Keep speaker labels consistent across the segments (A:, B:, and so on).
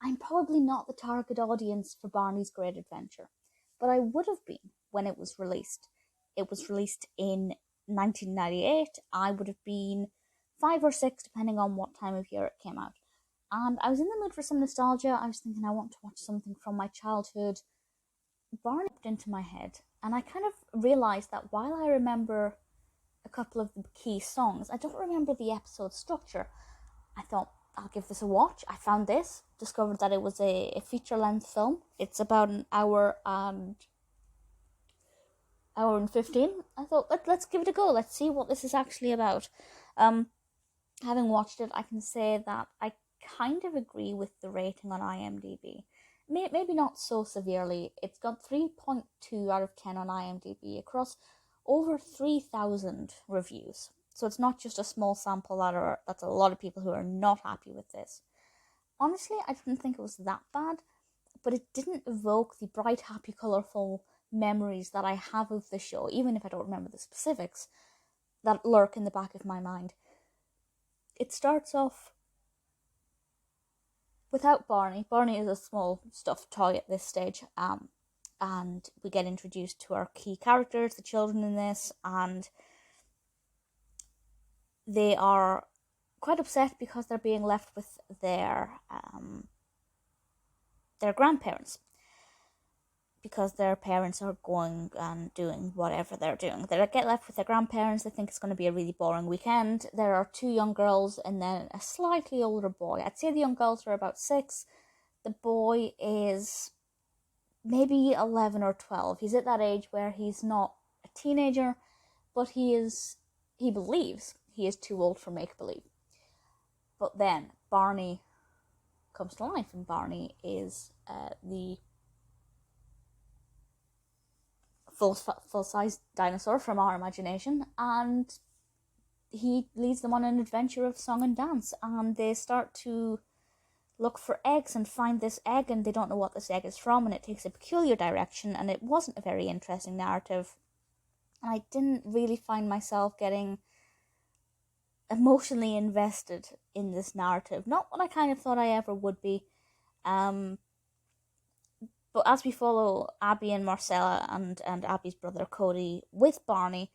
A: I'm probably not the target audience for Barney's Great Adventure, but I would have been when it was released. It was released in 1998. I would have been 5 or 6, depending on what time of year it came out. And I was in the mood for some nostalgia. I was thinking I want to watch something from my childhood. Barney popped into my head, and I kind of realised that while I remember a couple of the key songs, I don't remember the episode structure. I thought, I'll give this a watch. I found this, discovered that it was a feature-length film. It's about an hour and 15. I thought, let's give it a go. Let's see what this is actually about. Having watched it, I can say that I kind of agree with the rating on IMDb. Maybe not so severely. It's got 3.2 out of 10 on IMDb across over 3,000 reviews. So it's not just a small sample that's a lot of people who are not happy with this. Honestly, I didn't think it was that bad, but it didn't evoke the bright, happy, colourful memories that I have of the show, even if I don't remember the specifics, that lurk in the back of my mind. It starts off without Barney. Barney is a small stuffed toy at this stage, and we get introduced to our key characters, the children in this, and they are quite upset because they're being left with their grandparents, because their parents are going and doing whatever they're doing. They get left with their grandparents. They think it's going to be a really boring weekend. There are 2 young girls and then a slightly older boy. I'd say the young girls are about 6. The boy is maybe 11 or 12. He's at that age where he's not a teenager, but he believes he is too old for make-believe. But then Barney comes to life, and Barney is the full-size dinosaur from our imagination, and he leads them on an adventure of song and dance, and they start to look for eggs and find this egg, and they don't know what this egg is from, and it takes a peculiar direction, and it wasn't a very interesting narrative, and I didn't really find myself getting emotionally invested in this narrative. Not what I kind of thought I ever would be. But as we follow Abby and Marcella and Abby's brother Cody with Barney,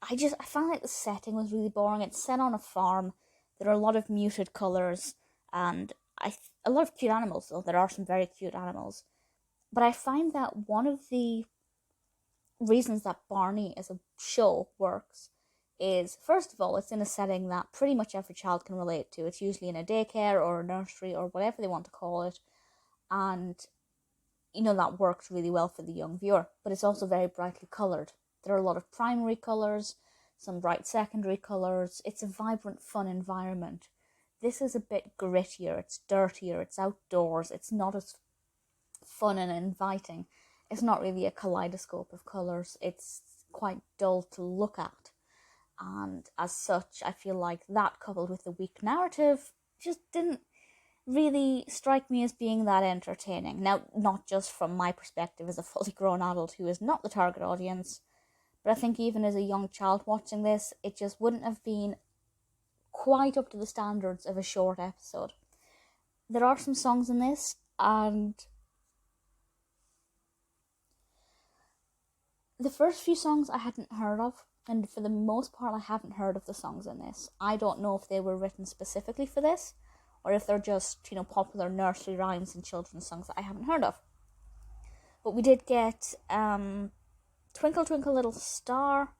A: I found like the setting was really boring. It's set on a farm. There are a lot of muted colours and a lot of cute animals, though. There are some very cute animals. But I find that one of the reasons that Barney as a show works is, first of all, it's in a setting that pretty much every child can relate to. It's usually in a daycare or a nursery or whatever they want to call it. And, that works really well for the young viewer. But it's also very brightly coloured. There are a lot of primary colours, some bright secondary colours. It's a vibrant, fun environment. This is a bit grittier, it's dirtier, it's outdoors, it's not as fun and inviting. It's not really a kaleidoscope of colours. It's quite dull to look at. And as such, I feel like that, coupled with the weak narrative, just didn't really strike me as being that entertaining. Now, not just from my perspective as a fully grown adult who is not the target audience, but I think even as a young child watching this, it just wouldn't have been quite up to the standards of a short episode. There are some songs in this, and the first few songs I hadn't heard of, and for the most part I haven't heard of the songs in this. I don't know if they were written specifically for this, or if they're just, popular nursery rhymes and children's songs that I haven't heard of. But we did get Twinkle Twinkle Little Star,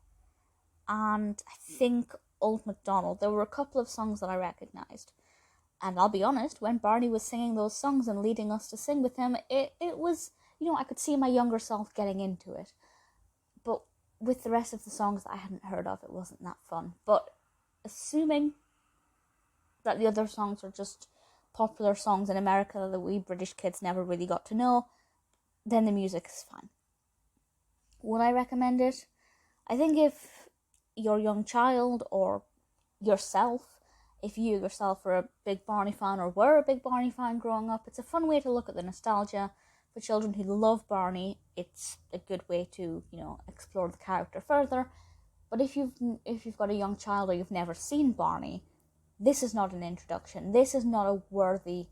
A: and I think Old MacDonald. There were a couple of songs that I recognised. And I'll be honest, when Barney was singing those songs and leading us to sing with him, it was, I could see my younger self getting into it. But with the rest of the songs that I hadn't heard of, it wasn't that fun. But assuming that the other songs are just popular songs in America that we British kids never really got to know, then the music is fine. Would I recommend it? I think if your young child or yourself, if you yourself are a big Barney fan or were a big Barney fan growing up, it's a fun way to look at the nostalgia. For children who love Barney, it's a good way to, explore the character further. But if you've got a young child or you've never seen Barney, this is not an introduction. This is not a worthy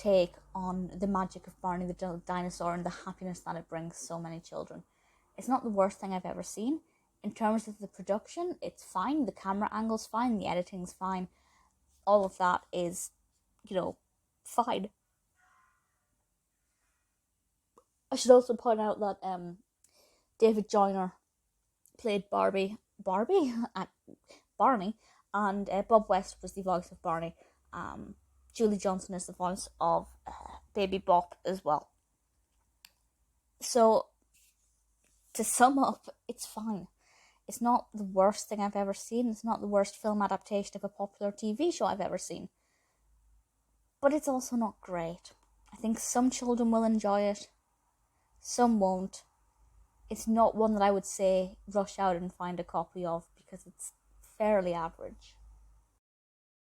A: take on the magic of Barney the Dinosaur and the happiness that it brings so many children. It's not the worst thing I've ever seen. In terms of the production, it's fine. The camera angle's fine. The editing's fine. All of that is, fine. I should also point out that David Joyner played Barney, and Bob West was the voice of Barney. Julie Johnson is the voice of Baby Bop as well. So, to sum up, it's fine. It's not the worst thing I've ever seen. It's not the worst film adaptation of a popular TV show I've ever seen. But it's also not great. I think some children will enjoy it. Some won't. It's not one that I would say rush out and find a copy of because it's fairly average.